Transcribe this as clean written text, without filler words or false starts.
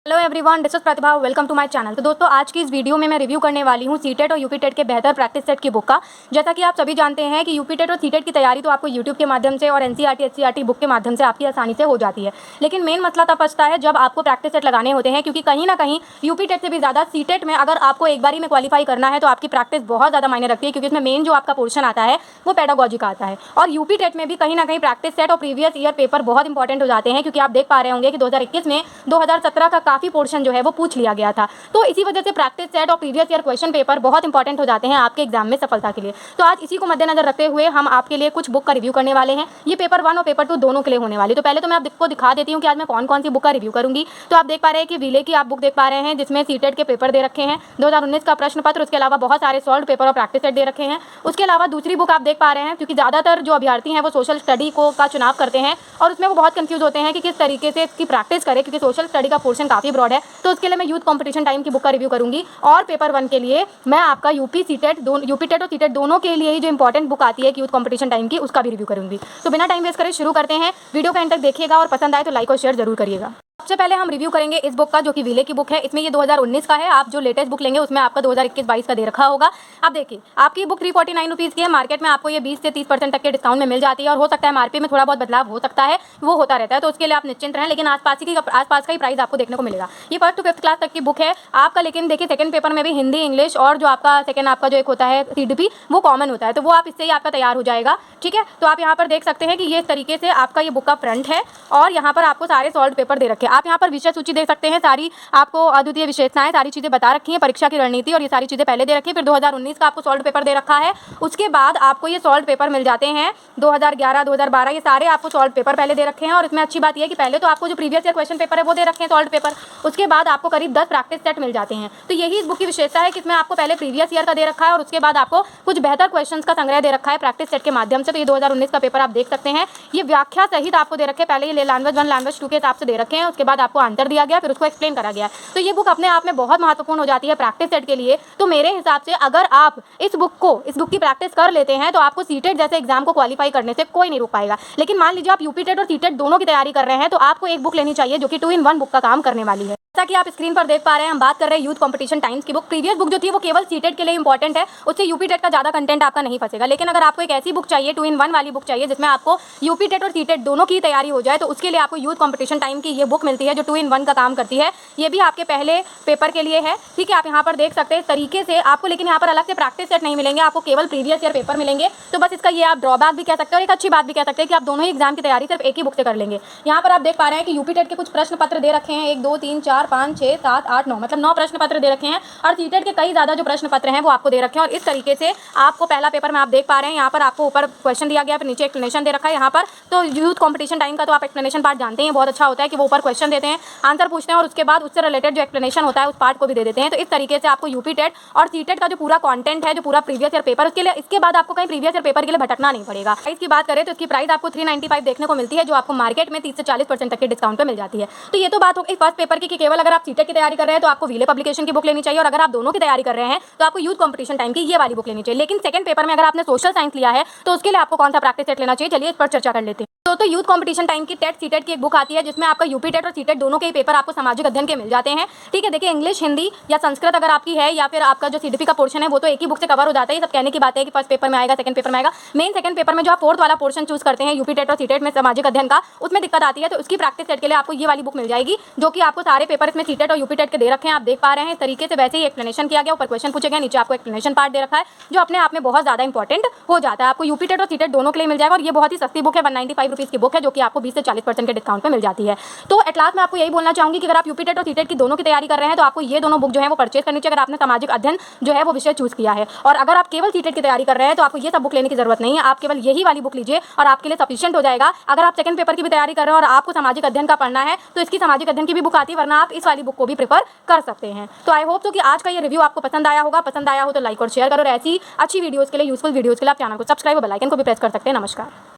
Hello everyone, this is Pratibha. Welcome to my channel. तो दोस्तों, आज की इस वीडियो में मैं रिव्यू करने वाली हूँ सीटेट और यूपीटेट के बेहतर प्रैक्टिस सेट की बुक का। जैसा कि आप सभी जानते हैं कि यूपीटेट और सीटेट की तैयारी तो आपको यूट्यूब के माध्यम से और एनसीईआरटी एससीईआरटी बुक के माध्यम से आपकी आसानी से हो जाती है, लेकिन मेन मसला तब बचता है जब आपको प्रैक्टिस सेट लगाने होते हैं, क्योंकि कहीं ना कहीं यूपीटेट से भी ज़्यादा सीटेट में अगर आपको एक बारी में क्वालिफाई करना है तो आपकी प्रैक्टिस बहुत ज़्यादा मायने रखती है, क्योंकि इसमें मेन जो आपका पोर्शन आता है वो पेडागोजी का आता है। और यूपीटेट में भी कहीं ना कहीं प्रैक्टिस सेट और प्रीवियस ईयर पेपर बहुत इंपॉर्टेंट हो जाते हैं, क्योंकि आप देख पा रहे होंगे कि 2021 में 2017 का काफ़ी पोर्शन जो है पूछ लिया गया था। तो इसी वजह से प्रैक्टिस सेट और प्रीवियस ईयर क्वेश्चन पेपर बहुत इंपॉर्टेंट हो जाते हैं आपके एग्जाम में सफलता के लिए। तो आज इसी को मद्देनजर रखते हुए हम आपके लिए कुछ बुक का रिव्यू करने वाले हैं। ये पेपर 1 और पेपर 2 दोनों के लिए होने वाली। तो पहले तो मैं आपको दिखा देती हूँ कि आज मैं कौन कौन सी बुक का रिव्यू करूंगी। तो आप देख पा रहे हैं कि विले की आप बुक देख पा रहे हैं, जिसमें सीटेट के पेपर दे रखे हैं, 2019 का प्रश्न पत्र, उसके अलावा बहुत सारे सॉल्व पेपर और प्रैक्टिस सेट दे रखे हैं। उसके अलावा दूसरी बुक आप देख पा रहे हैं, क्योंकि ज़्यादातर जो अभ्यर्थी हैं वो सोशल स्टडी का चुनाव करते हैं और उसमें वो बहुत कंफ्यूज होते हैं कि किस तरीके से इसकी प्रैक्टिस करें, क्योंकि सोशल स्टडी का पोर्शन काफ़ी ब्रॉड है। तो उसके लिए मैं यूथ कॉम्पिटिशन टाइम की बुक का रिव्यू करूंगी। और पेपर 1 के लिए मैं आपका यूपीटेट और सीटेट दोनों के लिए ही जो इंपॉर्टेंट बुक आती है यूथ कॉम्पिटिशन टाइम की, उसका भी रिव्यू करूंगी। तो बिना टाइम वेस्ट करे शुरू करते हैं। वीडियो का एंड तक देखिएगा और पसंद आए तो लाइक और शेयर जरूर करिएगा। सबसे पहले हम रिव्यू करेंगे इस बुक का, जो कि विले की बुक है। इसमें ये 2019 का है। आप जो लेटेस्ट बुक लेंगे उसमें आपका 2021-22 का दे रखा होगा। अब देखिए, आपकी बुक 349 रुपीज़ की है। मार्केट में आपको ये 20 से 30% तक के डिस्काउंट में मिल जाती है, और हो सकता है एमआरपी में थोड़ा बहुत बदलाव हो सकता है, वो होता रहता है, तो उसके लिए आप निश्चिंत रहें। लेकिन आसपास का ही प्राइस आपको देखने को मिलेगा। ये 1st to 5th क्लास तक की बुक है आपका। लेकिन देखिए, सेकंड पेपर में भी हिंदी, इंग्लिश और जो आपका सेकंड आपका जो एक होता है सीडीपी, वो कॉमन होता है, तो वो आप इससे ही आपका तैयार हो जाएगा। ठीक है, तो आप यहाँ पर देख सकते हैं कि ये इस तरीके से आपका ये बुक का फ्रंट है, और यहाँ पर आपको सारे सॉल्व पेपर दे रखे हैं। आप यहाँ पर विषय सूची देख सकते हैं, सारी आपको अद्वितीय विशेषताएं, सारी चीजें बता रखी हैं, परीक्षा की रणनीति और ये सारी चीजें पहले दे रखी है। फिर 2019 का आपको सॉल्व पेपर दे रखा है। उसके बाद आपको ये सॉल्व पेपर मिल जाते हैं 2011, 2012, ये सारे आपको सॉल्व पेपर पहले दे रखे हैं। और इसमें अच्छी बात यह है कि पहले तो आपको जो प्रीवियस ईयर क्वेश्चन पेपर है वो दे रखे हैं सॉल्व पेपर, उसके बाद आपको करीब 10 प्रैक्टिस सेट मिल जाते हैं। तो यही इस बुक की विशेषता है कि इसमें आपको पहले प्रीवियस ईयर का दे रखा है और उसके बाद आपको कुछ बेहतर क्वेश्चंस का संग्रह दे रखा है प्रैक्टिस सेट के माध्यम से। तो ये 2019 का पेपर आप देख सकते हैं, ये व्याख्या सहित आपको दे रखे हैं। पहले ये लैंग्वेज 1 लैंग्वेज 2 के हिसाब से दे रखे हैं, उसके बाद आपको आंसर दिया गया, फिर उसको एक्सप्लेन करा गया। तो ये बुक अपने आप में बहुत महत्वपूर्ण हो जाती है प्रैक्टिस सेट के लिए। तो मेरे हिसाब से अगर आप इस बुक की प्रैक्टिस कर लेते हैं तो आपको सीटेट जैसे एग्जाम को क्वालिफाई करने से कोई नहीं रोक पाएगा। लेकिन मान लीजिए आप यूपीटेट और सीटेट दोनों की तैयारी कर रहे हैं, तो आपको एक बुक लेनी चाहिए जो कि 2 in 1 बुक का काम करने वाली है। जैसा कि आप स्क्रीन पर देख पा रहे हैं, हम बात कर रहे हैं यूथ कंपटीशन टाइम्स की बुक। प्रीवियस बुक जो थी वो केवल सीटेट के लिए इंपॉर्टेंट है, उससे यूपीटेट का ज्यादा कंटेंट आपका नहीं फंसेगा। लेकिन अगर आपको एक ऐसी बुक चाहिए, 2 in 1 वाली बुक चाहिए, जिसमें आपको यूपीटेट और सीटेट दोनों की तैयारी हो जाए, तो उसके लिए आपको यूथ कंपटीशन टाइम की ये बुक मिलती है, जो 2 in 1 का काम करती है। ये भी आपके पहले पेपर के लिए है। ठीक है, आप यहाँ पर देख सकते हैं इस तरीके से आपको, लेकिन यहाँ पर अलग से प्रैक्टिस सेट नहीं मिलेंगे, आपको केवल प्रीवियस ईयर पेपर मिलेंगे। तो बस इसका ये आप ड्रॉबैक भी कह सकते हैं और एक अच्छी बात भी कह सकते हैं कि आप दोनों ही एग्जाम की तैयारी सिर्फ एक ही बुक से कर लेंगे। यहाँ पर आप देख पा रहे हैं कि यूपीटेट के कुछ प्रश्न पत्र दे रखे हैं, 1 2 3 4 5 6 7 8 9, मतलब 9 प्रश्न पत्र दे रखे हैं। और सीटेट के कई ज्यादा जो प्रश्न पत्र हैं वो आपको दे रखे हैं। और इस तरीके से आपको पहला पेपर में आप देख पा रहे हैं, यहाँ पर आपको ऊपर क्वेश्चन दिया गया, फिर नीचे एक्सप्लेनेशन दे रखा है। यहाँ पर तो यूथ कंपटीशन टाइम का तो आप एक्सप्लेनेशन पार्ट जानते हैं, बहुत अच्छा होता है कि वो ऊपर क्वेश्चन देते हैं, आंसर पूछते हैं और उसके बाद उससे रिलेटेड जो एक्सप्लेनेशन होता है उस पार्ट को भी दे देते हैं। तो इस तरीके से आपको यूपीटेट और सीटेट का जो पूरा कंटेंट है, जो पूरा प्रीवियस ईयर पेपर, उसके लिए इसके बाद आपको कहीं प्रीवियस ईयर पेपर के लिए भटकना नहीं पड़ेगा। प्राइस की बात करें तो इसकी प्राइस आपको 395 देखने को मिलती है, जो आपको मार्केट में 30 से 40% तक के डिस्काउंट पे मिल जाती है। तो ये तो बात हो गई फर्स्ट पेपर की, कि केवल अगर आप सीटेट की तैयारी कर रहे हैं तो आपको विले पब्लिकेशन की बुक लेनी चाहिए, और अगर आप दोनों की तैयारी कर रहे हैं तो आपको यूथ कंपटीशन टाइम की ये वाली बुक लेनी चाहिए। लेकिन सेकंड पेपर में अगर आपने सोशल साइंस लिया है तो उसके लिए आपको कौन सा प्रैक्टिस सेट लेना चाहिए, चलिए इस पर चर्चा कर लेते हैं। तो यूथ कंपटीशन टाइम की टेट सीटेट की एक बुक आती है, जिसमें आपका यूपीटेट और सीटेट दोनों के ही पेपर आपको सामाजिक अध्ययन के मिल जाते हैं। ठीक है, देखिए इंग्लिश, हिंदी या संस्कृत अगर आपकी है, या फिर आपका जो सीडीपी का पोर्शन है वो तो एक ही बुक से कवर हो जाता है। ये सब कहने की बात है कि फर्स्ट पेपर में आएगा, सेकंड पेपर में आएगा। मेन सेकंड पेपर में जो आप 4th वाला पोर्शन चूज करते हैं यूपीटेट और सीटेट में सामाजिक अध्ययन का, उसमें दिक्कत आती है। तो उसकी प्रैक्टिस सेट के लिए आपको ये वाली बुक मिल जाएगी, जो कि आपको सारे पेपर इसमें सीटेट और यूपीटेट के दे रखे हैं। आप देख पा रहे हैं इस तरीके से वैसे ही एक्सप्लेनेशन किया गया, ऊपर क्वेश्चन पूछे गए, नीचे आपको एक्सप्लेनेशन पार्ट दे रखा है, जो अपने आप में बहुत ज्यादा इंपॉर्टेंट हो जाता है। आपको यूपीटेट और सीटेट दोनों के लिए मिल जाएगा, और ये बहुत ही सस्ती बुक है, 195 रुपीज़ की बुक है, जो कि आपको 20 से 40% के डिस्काउंट पे मिल जाती है। तो एट लास्ट मैं आपको यही बोलना चाहूंगी कि अगर आप यूपीटेट और सीटेट की दोनों की तैयारी कर रहे हैं तो आपको ये दोनों बुक जो है वो परचेज करनी चाहिए, अगर आपने सामाजिक अध्ययन जो है वो विषय चूज किया है। और अगर आप केवल सीटेट की तैयारी कर रहे हैं तो आपको ये सब बुक लेने की जरूरत नहीं है, आप केवल यही वाली बुक लीजिए और आपके लिए सफिशिएंट हो जाएगा। अगर आप सेकंड पेपर की भी तैयारी कर रहे हैं और आपको सामाजिक अध्ययन का पढ़ना है तो इसकी सामाजिक अध्ययन की भी बुक आती है, वरना आप इस वाली बुक को भी प्रेफर कर सकते हैं। तो आई होप तो कि आज का ये रिव्यू आपको पसंद आया होगा। पसंद आया हो तो लाइक और शेयर करो, और ऐसी अच्छी वीडियोस के लिए, यूजफुल वीडियोस के लिए आप चैनल को सब्सक्राइब और बेल आइकन को भी प्रेस कर सकते हैं। नमस्कार।